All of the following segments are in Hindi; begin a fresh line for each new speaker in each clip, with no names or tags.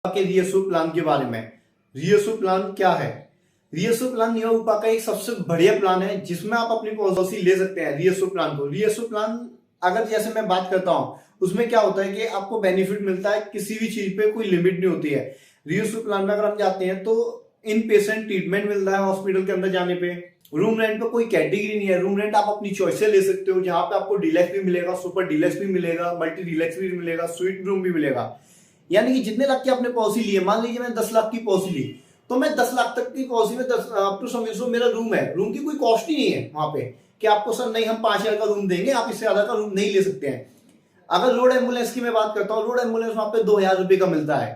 के रीएसओ प्लान के बारे में। रीएसओ प्लान क्या है? रीएसओ प्लान नियोपा का एक सबसे बढ़िया प्लान है जिसमें आप अपनी पॉलिसी ले सकते हैं। रीएसओ प्लान को, रीएसओ प्लान अगर जैसे मैं बात करता हूं उसमें क्या होता है कि आपको बेनिफिट मिलता है, किसी भी चीज पे कोई लिमिट नहीं होती है। रीएसओ प्लान में अगर हम जाते हैं तो इन पेशेंट ट्रीटमेंट मिलता है हॉस्पिटल के अंदर जाने पे। रूम रेंट पे कोई कैटेगरी नहीं है, रूम रेंट आप अपनी चॉइस से ले सकते हो, जहां पे आपको डीलक्स भी मिलेगा, सुपर डीलक्स भी मिलेगा, मल्टी डीलक्स भी मिलेगा, स्वीट रूम भी मिलेगा। यानी कि जितने लाख की आपने पॉलिसी ली है, मान लीजिए मैं 10 लाख की पॉलिसी ली तो मैं 10 लाख तक की पॉलिसी में 10 अप टू समझो मेरा रूम है, रूम की कोई कॉस्ट ही नहीं है वहां पे कि आपको सर नहीं हम 5,000 का रूम देंगे, आप इससे ज्यादा का रूम नहीं ले सकते हैं। अगर रोड एम्बुलेंस की मैं बात करता हूँ, रोड एम्बुलेंस वहां पे 2,000 रुपए का मिलता है।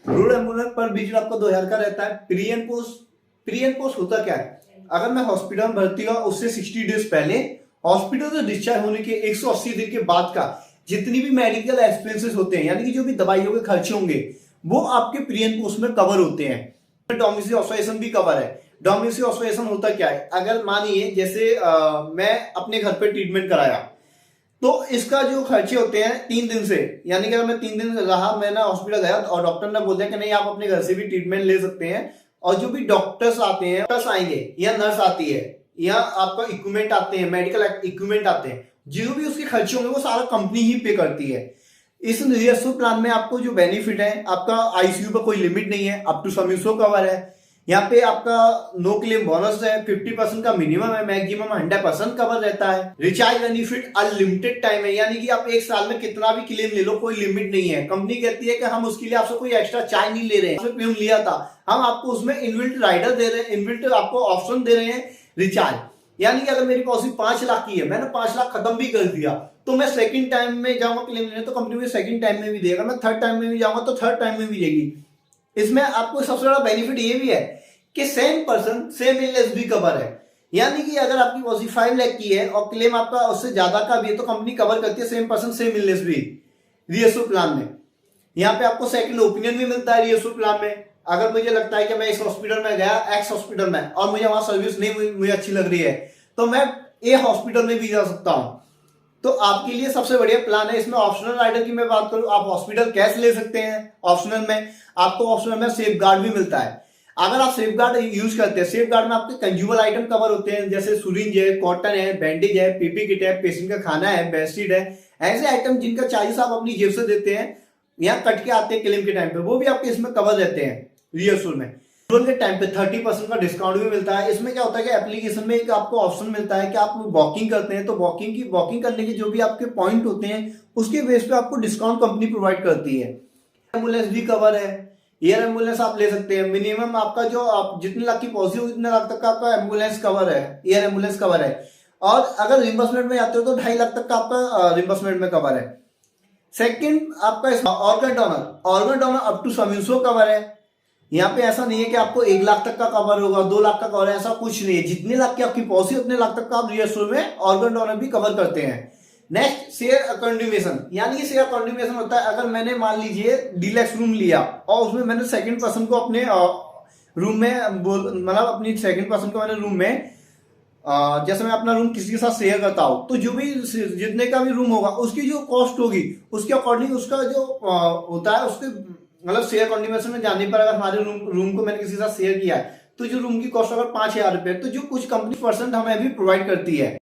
रोड एम्बुलेंस पर विजिट आपका 2,000 का रहता है। प्री एंड पोस्ट होता क्या है? अगर मैं हॉस्पिटल में भर्ती हुआ उससे 60 डेज पहले हॉस्पिटल से डिस्चार्ज होने के 180 दिन के बाद का जितनी भी मेडिकल एक्सपेंसेस होते हैं, यानी कि जो भी दवाइयों के खर्चे होंगे, वो आपके प्री एंड पोस्ट में कवर होते हैं। डोमिसाइल ऑब्जर्वेशन भी कवर है। डोमिसाइल ऑब्जर्वेशन होता क्या है? अगर मानिए जैसे मैं अपने घर पे ट्रीटमेंट कराया तो इसका जो खर्चे होते हैं 3 दिन से, यानी कि अगर मैं 3 दिन रहा, मैंने हॉस्पिटल गया और डॉक्टर ने बोल दिया कि नहीं आप अपने घर से भी ट्रीटमेंट ले सकते हैं, और जो भी डॉक्टर्स आते हैं, डॉक्टर्स आएंगे या नर्स आती है या आपका इक्विपमेंट आते हैं, मेडिकल इक्विपमेंट आते हैं, जो भी उसके खर्चे होंगे वो सारा कंपनी ही पे करती है। इस रीएसओ प्लान में आपको जो बेनिफिट है, आपका आईसीयू पर कोई लिमिट नहीं है, अप टू समिसो कवर है। यहाँ पे आपका नो क्लेम बोनस है, 50% का मिनिमम है, मैक्सिमम 100% कवर रहता है। रिचार्ज बेनिफिट अनलिमिटेड टाइम है, यानी कि आप एक साल में कितना भी क्लेम ले लो, कोई लिमिट नहीं है। कंपनी कहती है कि हम उसके लिए आपसे कोई एक्स्ट्रा चार्ज नहीं ले रहे हैं, प्रीमियम लिया था, हम आपको उसमें इनबिल्ट राइडर दे रहे हैं, इनबिल्ट आपको ऑप्शन दे रहे हैं रिचार्ज। यानी कि अगर मेरी पॉलिसी 5 लाख की है, मैंने 5 लाख खत्म भी कर दिया तो मैं सेकंड टाइम में जाऊंगा क्लेम लेने तो कंपनी मुझे सेकंड टाइम में भी देगा, मैं थर्ड टाइम में भी जाऊंगा तो थर्ड टाइम में भी देगी। इसमें आपको सबसे बड़ा बेनिफिट ये भी है कि सेम पर्सन सेम इलनेस भी कवर है। यानी कि अगर आपकी पॉलिसी 5 लाख की है और क्लेम आपका उससे ज्यादा का भी है तो कंपनी कवर करती है सेम पर्सन सेम इलनेस भी रीएसओ प्लान में। यहाँ पे आपको सेकंड ओपिनियन भी मिलता है रीएसओ प्लान में। अगर मुझे लगता है कि मैं इस हॉस्पिटल में गया, एक्स हॉस्पिटल में, और मुझे वहां सर्विस नहीं मुझे अच्छी लग रही है तो मैं ए हॉस्पिटल में भी जा सकता हूं। तो आपके लिए सबसे बढ़िया प्लान है। इसमें ऑप्शनल राइडर की मैं बात करूं, आप हॉस्पिटल कैश ले सकते हैं। ऑप्शनल में आपको ऑप्शनल में सेफ गार्ड भी मिलता है। अगर आप सेफ गार्ड यूज करते हैं, सेफ गार्ड में आपके कंज्यूमर आइटम कवर होते हैं, जैसे सुरिंज है, कॉटन है, बैंडेज है, पीपी किट है, पेशेंट का खाना है, बेडशीट है, ऐसे आइटम जिनका चार्जेस आप अपनी जेब से देते हैं, यहाँ कट के आते हैं क्लेम के टाइम पे, वो भी आपके इसमें कवर रहते हैं। रीएसओ में के टाइम पे 30% का डिस्काउंट भी मिलता है। इसमें क्या होता है कि एप्लीकेशन में एक आपको ऑप्शन मिलता है कि आप वॉकिंग करते हैं तो वॉकिंग करने के जो भी आपके पॉइंट होते हैं उसके बेस पे आपको डिस्काउंट कंपनी प्रोवाइड करती है। एम्बुलेंस भी कवर है, एयर एम्बुलेंस आप ले सकते हैं। मिनिमम आपका जो आप जितने लाख की पॉलिसी हो उतने लाख तक का आपका एम्बुलेंस कवर है, एयर एम्बुलेंस कवर है। और अगर रिम्बर्समेंट में आते हो तो 2.5 लाख तक का आपका रिम्बर्समेंट में कवर है। सेकंड आपका ऑर्गन डोनर अप टू समिसो कवर है। यहाँ पे ऐसा नहीं है कि आपको 1 लाख तक का कवर होगा, 2 लाख का कवर है, ऐसा कुछ नहीं है। जितने लाख की आपकी पॉलिसी उतने लाख तक का आप रीएसओ में ऑर्गन डोनर भी कवर करते हैं। नेक्स्ट शेयर कंटिन्यूएशन, यानी कि शेयर कंटिन्यूएशन होता है अगर मैंने मान लीजिए डीलक्स रूम लिया और उसमें मैंने सेकंड पर्सन को अपने रूम में मतलब अपनी सेकंड पर्सन को मैंने रूम में जैसे मैं अपना रूम किसी के साथ शेयर करता हूं तो जो भी जितने का भी रूम होगा उसकी जो कॉस्ट होगी उसके अकॉर्डिंग उसका जो होता है उसके मतलब शेयर कंटिन्यूएशन में जाने पर अगर हमारे रूम को मैंने किसी के साथ शेयर किया है तो जो रूम की कॉस्ट अगर 5,000 रुपए तो जो कुछ कंपनी % हमें भी प्रोवाइड करती है।